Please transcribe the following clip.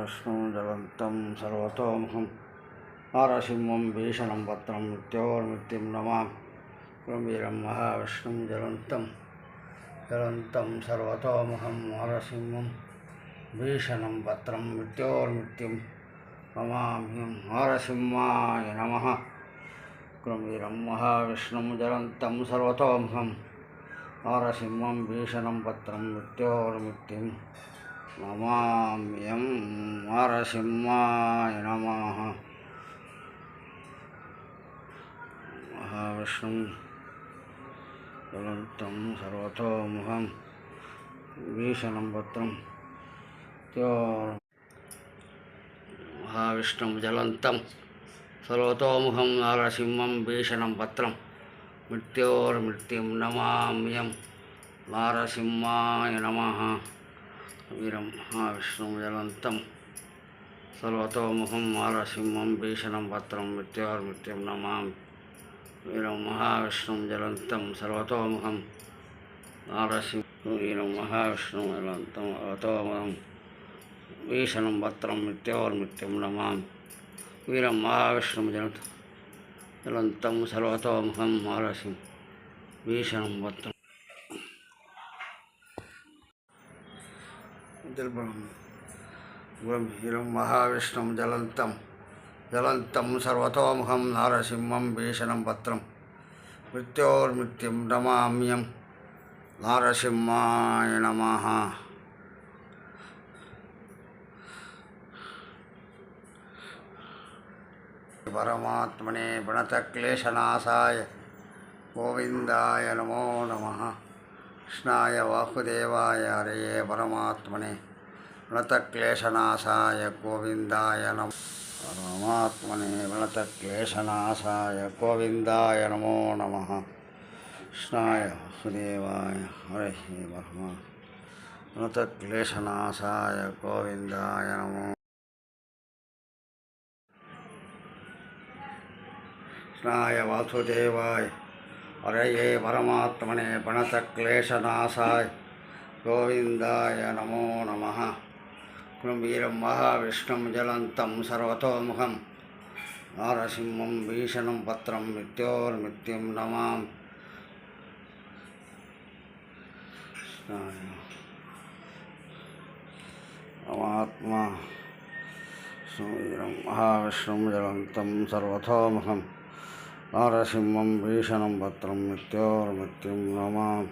महाविष्णुं ज्वलन्तं सर्वतोमुखं नारसिंहं भीषणं भद्रं मृत्योर्मृत्युं नमामि। वीरं महाविष्णुं ज्वलन्तं सर्वतोमुखं नारसिंहं भीषणं भद्रं मृत्योर्मृत्युं नमामि। नारसिंहाय नमः। वीरं महाविष्णुं ज्वलन्तं सर्वतोमुखं नारसिंहं भीषणं भद्रं मृत्योर्मृत्युं नमाम्यहं। नारसिंहाय नमः। महाविष्णुं ज्वलन्तं सर्वतोमुखं भीषणं भद्रं महाविष्णुं ज्वलन्तं सर्वतोमुखं नारसिंहं भीषणं भद्रं मृत्योर्मृत्युं नमाम्यहं। नारसिंहाय नमः। वीरं महाविष्णुं ज्वलन्तं सर्वतोमुखं नारसिंहं भीषणं भद्रं मृत्योर्मृत्युं नमामि। वीरं महाविष्णुं ज्वलन्तं सर्वतोमुखं वीरं महाविष्णुं ज्वलन्तं सर्वतोमुखं भीषणं भद्रं मृत्योर्मृत्युं नमामि। वीरं महाविष्णुं ज्वलन्तं सर्वतोमुखं नारसिंहं भीषणं भद्रं वीरं महाविष्णुं ज्वलन्तं सर्वतोमुखं नारसिंहं भीषणं भद्रं मृत्योर्मृत्युं नमाम्यहं। नारसिंहाय नमः। परमात्मने प्रणतक्लेशनाशाय गोविन्दाय नमो नमः। कृष्णाय वासुदेवाय हरये परमात्मने प्रणतक्लेशनाशाय गोविन्दाय नमः। परमात्मने प्रणतक्लेशनाशाय गोविन्दाय नमो नमः। कृष्णाय वासुदेवाय हरये प्रणतक्लेशनाशाय गोविन्दाय नमो। कृष्णाय वासुदेवाय हरये परमात्मने प्रणतक्लेशनाशाय गोविन्दाय नमो नमः। वीरं महाविष्णुं ज्वलन्तं सर्वतोमुखं नारसिंहं भीषणं भद्रं मृत्योर्मृत्युं नमामि। परमात्मा वीरं महाविष्णुं ज्वलन्तं सर्वतोमुखं नारसिंहं भीषणं भद्रं मृत्योर्मृत्युं नमामि।